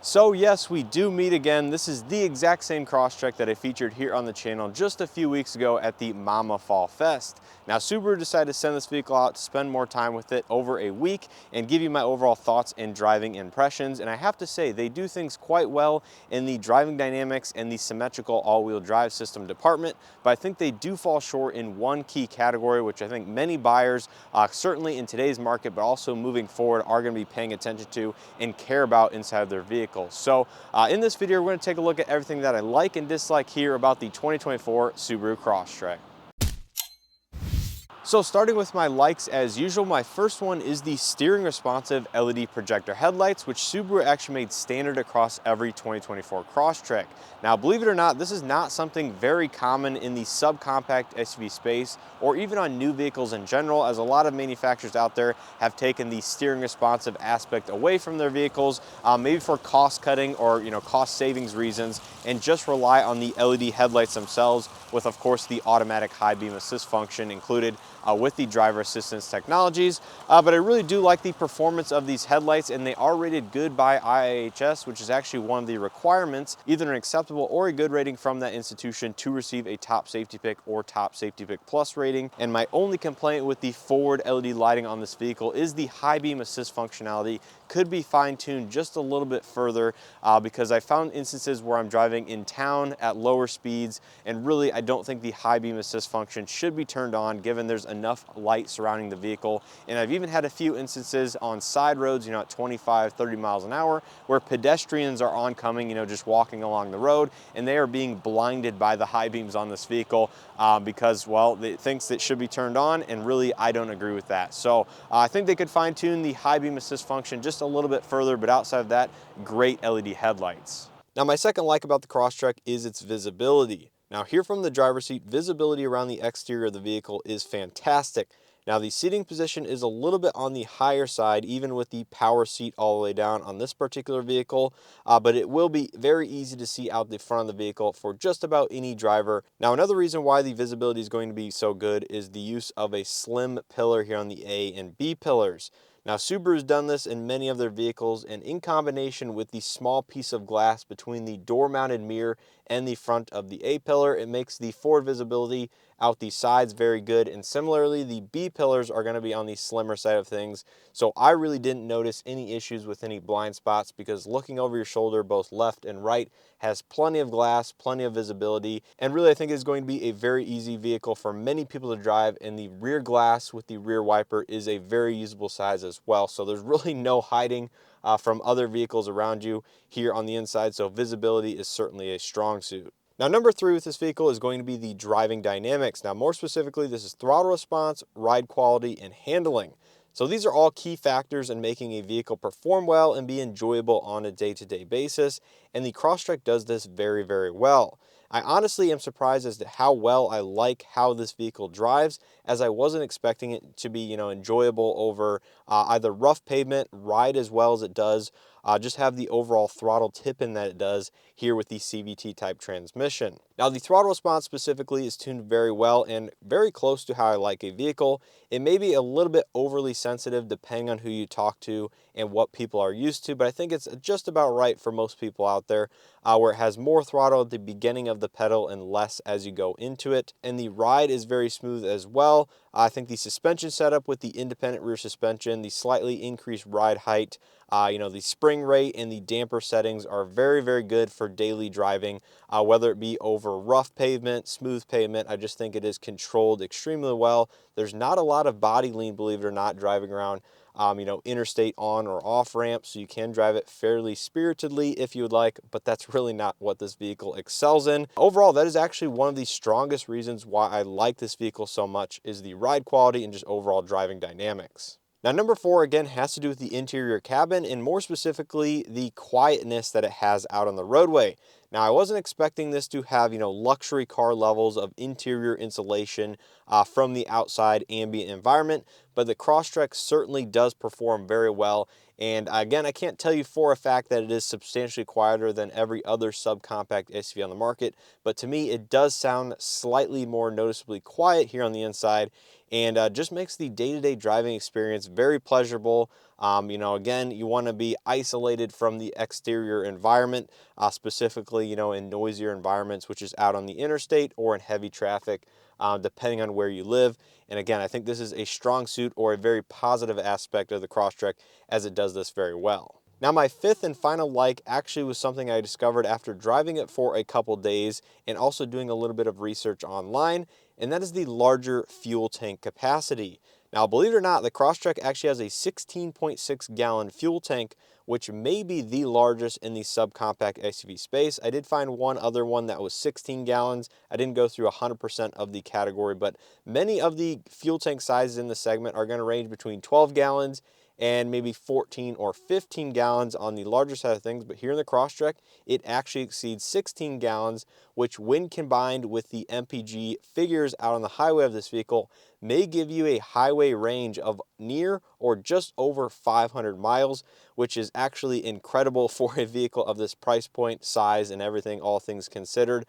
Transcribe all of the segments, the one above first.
So yes, we do meet again. This is the exact same Crosstrek that I featured here on the channel just a few weeks ago at the Mama Fall Fest. Now Subaru decided to send this vehicle out to spend more time with it over a week and give you my overall thoughts and driving impressions. And I have to say, they do things quite well in the driving dynamics and the symmetrical all-wheel drive system department, but I think they do fall short in one key category, which I think many buyers, certainly in today's market, but also moving forward, are going to be paying attention to and care about inside their vehicle. So in this video, we're going to take a look at everything that I like and dislike here about the 2024 Subaru Crosstrek. So starting with my likes as usual, my first one is the steering responsive LED projector headlights, which Subaru actually made standard across every 2024 Crosstrek. Now, believe it or not, this is not something very common in the subcompact SUV space or even on new vehicles in general, as a lot of manufacturers out there have taken the steering responsive aspect away from their vehicles, maybe for cost cutting or cost savings reasons, and just rely on the LED headlights themselves with, of course, the automatic high beam assist function included with the driver assistance technologies. But I really do like the performance of these headlights, and they are rated good by IIHS, which is actually one of the requirements, either an acceptable or a good rating from that institution to receive a top safety pick or top safety pick plus rating. And my only complaint with the forward LED lighting on this vehicle is the high beam assist functionality could be fine-tuned just a little bit further, because I found instances where I'm driving in town at lower speeds, and really I don't think the high beam assist function should be turned on given there's enough light surrounding the vehicle. And I've even had a few instances on side roads, at 25, 30 miles an hour, where pedestrians are oncoming, just walking along the road, and they are being blinded by the high beams on this vehicle because, well, it thinks it should be turned on, and really I don't agree with that. So I think they could fine-tune the high beam assist function just a little bit further, but outside of that, great LED headlights. Now, my second like about the Crosstrek is its visibility. Now, here from the driver's seat, visibility around the exterior of the vehicle is fantastic. Now, the seating position is a little bit on the higher side, even with the power seat all the way down on this particular vehicle, but it will be very easy to see out the front of the vehicle for just about any driver. Now, another reason why the visibility is going to be so good is the use of a slim pillar here on the A and B pillars. Now, Subaru's done this in many of their vehicles, and in combination with the small piece of glass between the door-mounted mirror and the front of the A pillar, it makes the forward visibility out the sides very good. And similarly, the B pillars are going to be on the slimmer side of things. So I really didn't notice any issues with any blind spots, because looking over your shoulder, both left and right, has plenty of glass, plenty of visibility, and really I think it's going to be a very easy vehicle for many people to drive. And the rear glass with the rear wiper is a very usable size as well. So there's really no hiding from other vehicles around you here on the inside. So visibility is certainly a strong suit. Now, number 3 with this vehicle is going to be the driving dynamics. Now, more specifically, this is throttle response, ride quality, and handling. So these are all key factors in making a vehicle perform well and be enjoyable on a day-to-day basis, and the Crosstrek does this very, very well. I honestly am surprised as to how well I like how this vehicle drives, as I wasn't expecting it to be, enjoyable over either rough pavement, ride as well as it does, just have the overall throttle tip in that it does here with the CVT type transmission. Now, the throttle response specifically is tuned very well and very close to how I like a vehicle. It may be a little bit overly sensitive depending on who you talk to and what people are used to, but I think it's just about right for most people out there, where it has more throttle at the beginning of the pedal and less as you go into it. And the ride is very smooth as well. I think the suspension setup with the independent rear suspension, the slightly increased ride height, the spring rate and the damper settings are very, very good for daily driving, whether it be over rough pavement, smooth pavement. I just think it is controlled extremely well. There's not a lot of body lean, believe it or not, driving around interstate on or off ramps, so you can drive it fairly spiritedly if you would like, but that's really not what this vehicle excels in. Overall, that is actually one of the strongest reasons why I like this vehicle so much, is the ride quality and just overall driving dynamics. Now, number 4, again, has to do with the interior cabin, and more specifically, the quietness that it has out on the roadway. Now, I wasn't expecting this to have, luxury car levels of interior insulation from the outside ambient environment, but the Crosstrek certainly does perform very well. And again, I can't tell you for a fact that it is substantially quieter than every other subcompact SUV on the market, but to me, it does sound slightly more noticeably quiet here on the inside. and just makes the day-to-day driving experience very pleasurable. Again, you want to be isolated from the exterior environment, specifically, in noisier environments, which is out on the interstate or in heavy traffic, depending on where you live. And again, I think this is a strong suit or a very positive aspect of the Crosstrek, as it does this very well. Now, my fifth and final like actually was something I discovered after driving it for a couple days and also doing a little bit of research online, and that is the larger fuel tank capacity. Now, believe it or not, the Crosstrek actually has a 16.6 gallon fuel tank, which may be the largest in the subcompact SUV space. I did find one other one that was 16 gallons. I didn't go through 100% of the category, but many of the fuel tank sizes in the segment are going to range between 12 gallons and maybe 14 or 15 gallons on the larger side of things. But here in the Crosstrek, it actually exceeds 16 gallons, which when combined with the MPG figures out on the highway of this vehicle, may give you a highway range of near or just over 500 miles, which is actually incredible for a vehicle of this price point, size, and everything, all things considered.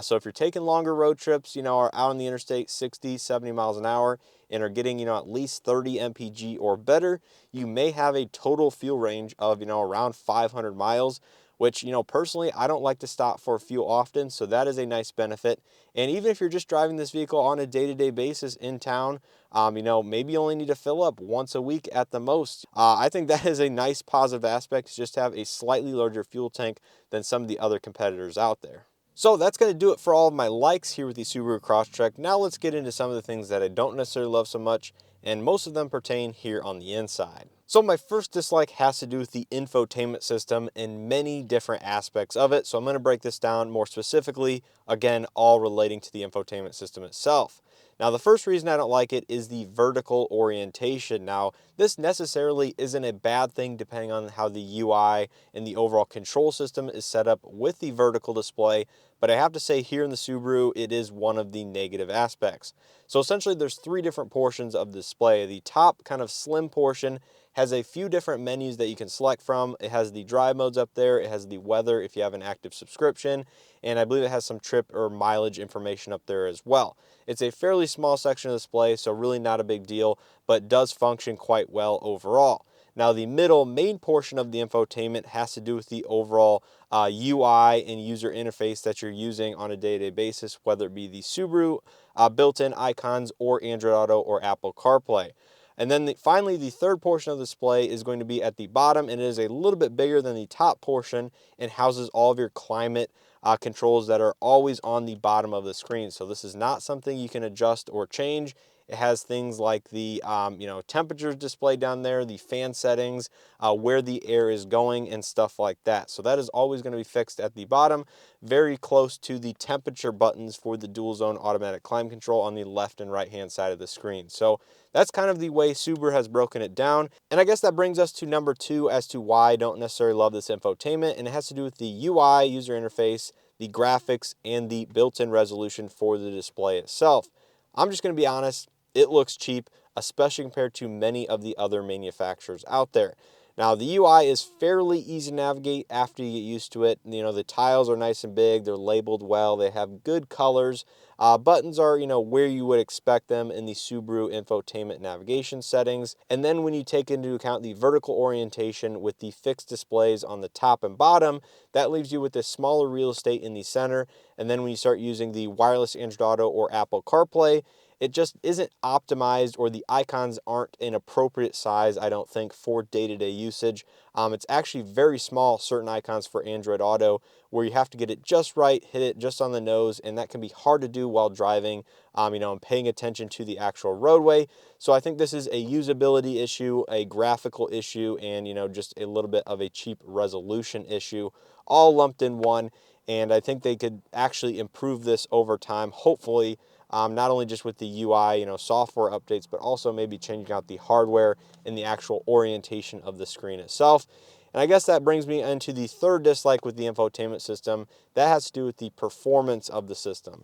So if you're taking longer road trips, are out on the interstate 60, 70 miles an hour, and are getting, at least 30 MPG or better, you may have a total fuel range of, around 500 miles, which, personally, I don't like to stop for fuel often, so that is a nice benefit. And even if you're just driving this vehicle on a day-to-day basis in town, maybe you only need to fill up once a week at the most. I think that is a nice positive aspect, to just have a slightly larger fuel tank than some of the other competitors out there. So that's going to do it for all of my likes here with the Subaru Crosstrek. Now let's get into some of the things that I don't necessarily love so much, and most of them pertain here on the inside. So my first dislike has to do with the infotainment system and many different aspects of it. So I'm going to break this down more specifically, again, all relating to the infotainment system itself. Now, the first reason I don't like it is the vertical orientation. Now, this necessarily isn't a bad thing depending on how the UI and the overall control system is set up with the vertical display, but I have to say here in the Subaru, it is one of the negative aspects. So essentially, there's three different portions of the display. The top kind of slim portion has a few different menus that you can select from. It has the drive modes up there. It has the weather if you have an active subscription, and I believe it has some trip or mileage information up there as well. It's a fairly small section of the display, so really not a big deal, but does function quite well overall. Now, the middle main portion of the infotainment has to do with the overall UI and user interface that you're using on a day-to-day basis, whether it be the Subaru built-in icons or Android Auto or Apple CarPlay. And then finally, the third portion of the display is going to be at the bottom, and it is a little bit bigger than the top portion and houses all of your climate controls that are always on the bottom of the screen. So this is not something you can adjust or change. It has things like the temperatures displayed down there, the fan settings, where the air is going, and stuff like that. So that is always going to be fixed at the bottom, very close to the temperature buttons for the dual zone automatic climate control on the left and right hand side of the screen. So that's kind of the way Subaru has broken it down. And I guess that brings us to number two as to why I don't necessarily love this infotainment, and it has to do with the UI, user interface, the graphics, and the built-in resolution for the display itself. I'm just going to be honest, it looks cheap, especially compared to many of the other manufacturers out there. Now, the UI is fairly easy to navigate after you get used to it. The tiles are nice and big, they're labeled well, they have good colors. Buttons are, where you would expect them in the Subaru infotainment navigation settings. And then when you take into account the vertical orientation with the fixed displays on the top and bottom, that leaves you with this smaller real estate in the center. And then when you start using the wireless Android Auto or Apple CarPlay, it just isn't optimized, or the icons aren't an appropriate size, I don't think, for day-to-day usage. It's actually very small, certain icons for Android Auto, where you have to get it just right, hit it just on the nose, and that can be hard to do while driving, and paying attention to the actual roadway. So I think this is a usability issue, a graphical issue, and, just a little bit of a cheap resolution issue, all lumped in one. And I think they could actually improve this over time, hopefully, not only just with the UI, software updates, but also maybe changing out the hardware and the actual orientation of the screen itself. And I guess that brings me into the third dislike with the infotainment system. That has to do with the performance of the system.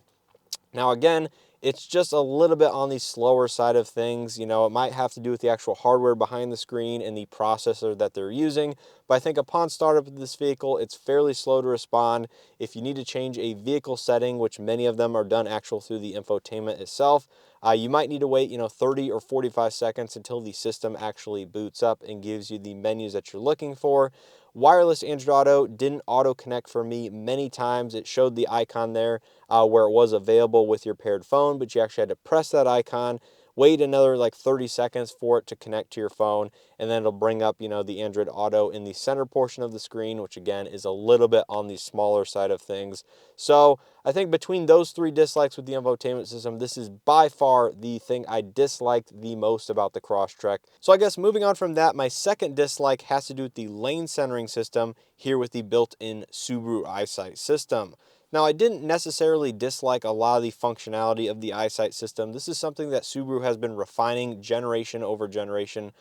Now, again, it's just a little bit on the slower side of things. You know, it might have to do with the actual hardware behind the screen and the processor that they're using. But I think upon startup of this vehicle, it's fairly slow to respond. If you need to change a vehicle setting, which many of them are done actual through the infotainment itself, you might need to wait, 30 or 45 seconds until the system actually boots up and gives you the menus that you're looking for. Wireless Android Auto didn't auto connect for me many times. It showed the icon there where it was available with your paired phone, but you actually had to press that icon, wait another like 30 seconds for it to connect to your phone, and then it'll bring up, the Android Auto in the center portion of the screen, which again is a little bit on the smaller side of things. So I think between those three dislikes with the infotainment system, this is by far the thing I disliked the most about the Crosstrek. So I guess moving on from that, my second dislike has to do with the lane centering system here with the built-in Subaru EyeSight system. Now, I didn't necessarily dislike a lot of the functionality of the EyeSight system. This is something that Subaru has been refining generation over generation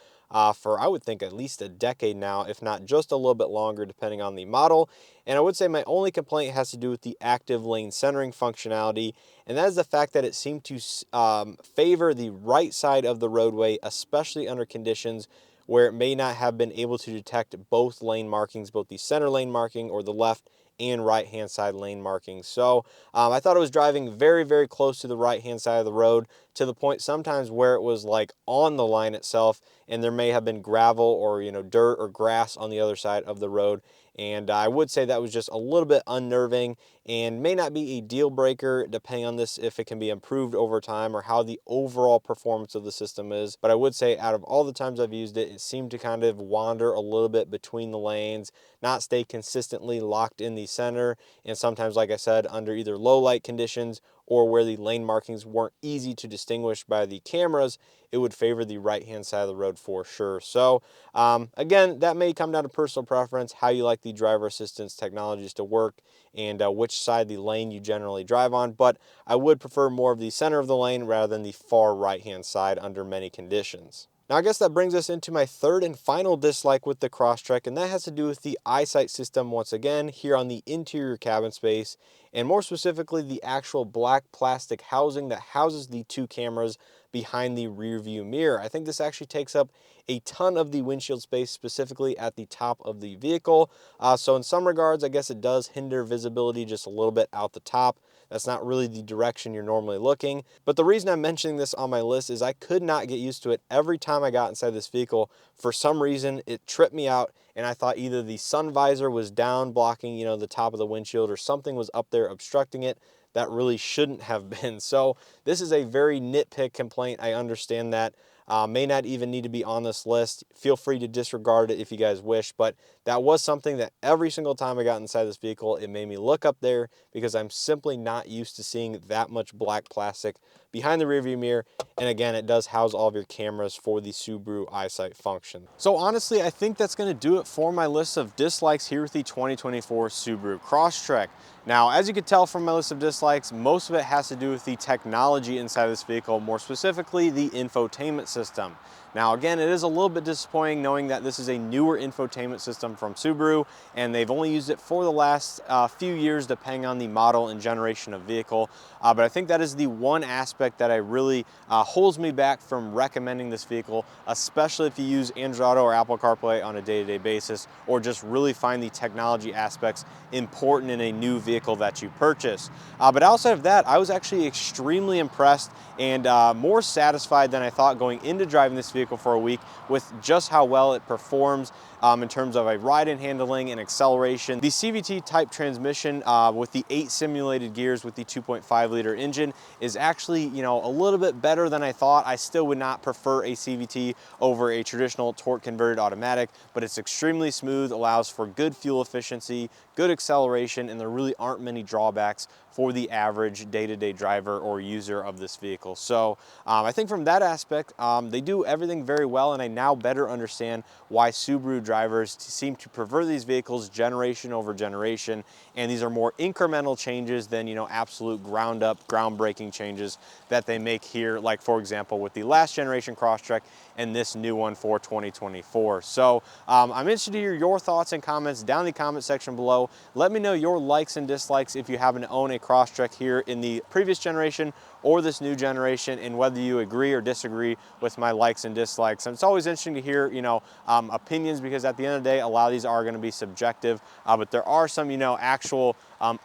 for, I would think, at least a decade now, if not just a little bit longer, depending on the model. And I would say my only complaint has to do with the active lane centering functionality, and that is the fact that it seemed to favor the right side of the roadway, especially under conditions where it may not have been able to detect both lane markings, both the center lane marking or the left and right hand side lane markings. So I thought it was driving very, very close to the right hand side of the road, to the point sometimes where it was like on the line itself, and there may have been gravel or dirt or grass on the other side of the road. And I would say that was just a little bit unnerving and may not be a deal breaker, depending on this if it can be improved over time or how the overall performance of the system is. But I would say out of all the times I've used it, it seemed to kind of wander a little bit between the lanes, not stay consistently locked in the center, and sometimes, like I said, under either low light conditions or where the lane markings weren't easy to distinguish by the cameras, it would favor the right hand side of the road for sure. So again, that may come down to personal preference, how you like the driver assistance technologies to work, and which side of the lane you generally drive on. But I would prefer more of the center of the lane rather than the far right hand side under many conditions. Now, I guess that brings us into my third and final dislike with the Crosstrek, and that has to do with the EyeSight system once again here on the interior cabin space, and more specifically the actual black plastic housing that houses the two cameras behind the rear view mirror. I think this actually takes up a ton of the windshield space, specifically at the top of the vehicle. So in some regards, I guess it does hinder visibility just a little bit out the top. That's not really the direction you're normally looking. But the reason I'm mentioning this on my list is I could not get used to it. Every time I got inside this vehicle, for some reason, it tripped me out, and I thought either the sun visor was down blocking, the top of the windshield, or something was up there obstructing it that really shouldn't have been. So this is a very nitpick complaint. I understand that. May not even need to be on this list. Feel free to disregard it if you guys wish, but that was something that every single time I got inside this vehicle, it made me look up there because I'm simply not used to seeing that much black plastic behind the rearview mirror. And again, it does house all of your cameras for the Subaru EyeSight function. So honestly, I think that's going to do it for my list of dislikes here with the 2024 Subaru Crosstrek. Now, as you can tell from my list of dislikes, most of it has to do with the technology inside of this vehicle, more specifically the infotainment system. Now, again, it is a little bit disappointing knowing that this is a newer infotainment system from Subaru, and they've only used it for the last few years, depending on the model and generation of vehicle. But I think that is the one aspect that I really holds me back from recommending this vehicle, especially if you use Android Auto or Apple CarPlay on a day-to-day basis, or just really find the technology aspects important in a new vehicle that you purchase. But outside of that, I was actually extremely impressed and more satisfied than I thought going into driving this vehicle for a week with just how well it performs in terms of a ride and handling and acceleration. The CVT type transmission with the 8 simulated gears with the 2.5 liter engine is actually, a little bit better than I thought. I still would not prefer a CVT over a traditional torque converted automatic, but it's extremely smooth, allows for good fuel efficiency, good acceleration, and there really aren't many drawbacks for the average day-to-day driver or user of this vehicle. So I think from that aspect, they do everything very well, and I now better understand why Subaru drivers seem to prefer these vehicles generation over generation, and these are more incremental changes than, absolute ground-up, groundbreaking changes that they make here, like for example with the last generation Crosstrek and this new one for 2024. So I'm interested to hear your thoughts and comments down in the comment section below. Let me know your likes and dislikes if you happen to own a Crosstrek here in the previous generation or this new generation, and whether you agree or disagree with my likes and dislikes. And it's always interesting to hear, opinions, because at the end of the day, a lot of these are going to be subjective, but there are some, actual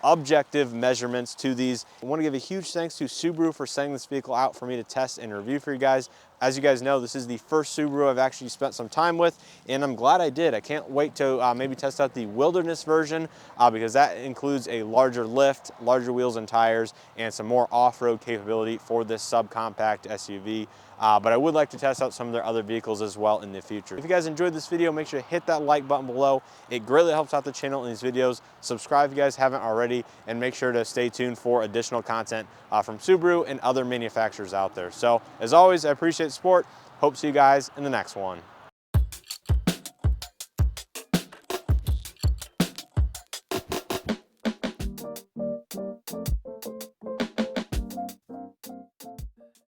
objective measurements to these. I want to give a huge thanks to Subaru for sending this vehicle out for me to test and review for you guys. As you guys know, this is the first Subaru I've actually spent some time with, and I'm glad I did. I can't wait to maybe test out the Wilderness version, because that includes a larger lift, larger wheels and tires, and some more off-road capability for this subcompact SUV. But I would like to test out some of their other vehicles as well in the future. If you guys enjoyed this video, make sure to hit that like button below. It greatly helps out the channel in these videos. Subscribe if you guys haven't already, and make sure to stay tuned for additional content from Subaru and other manufacturers out there. So as always, I appreciate the support. Hope to see you guys in the next one.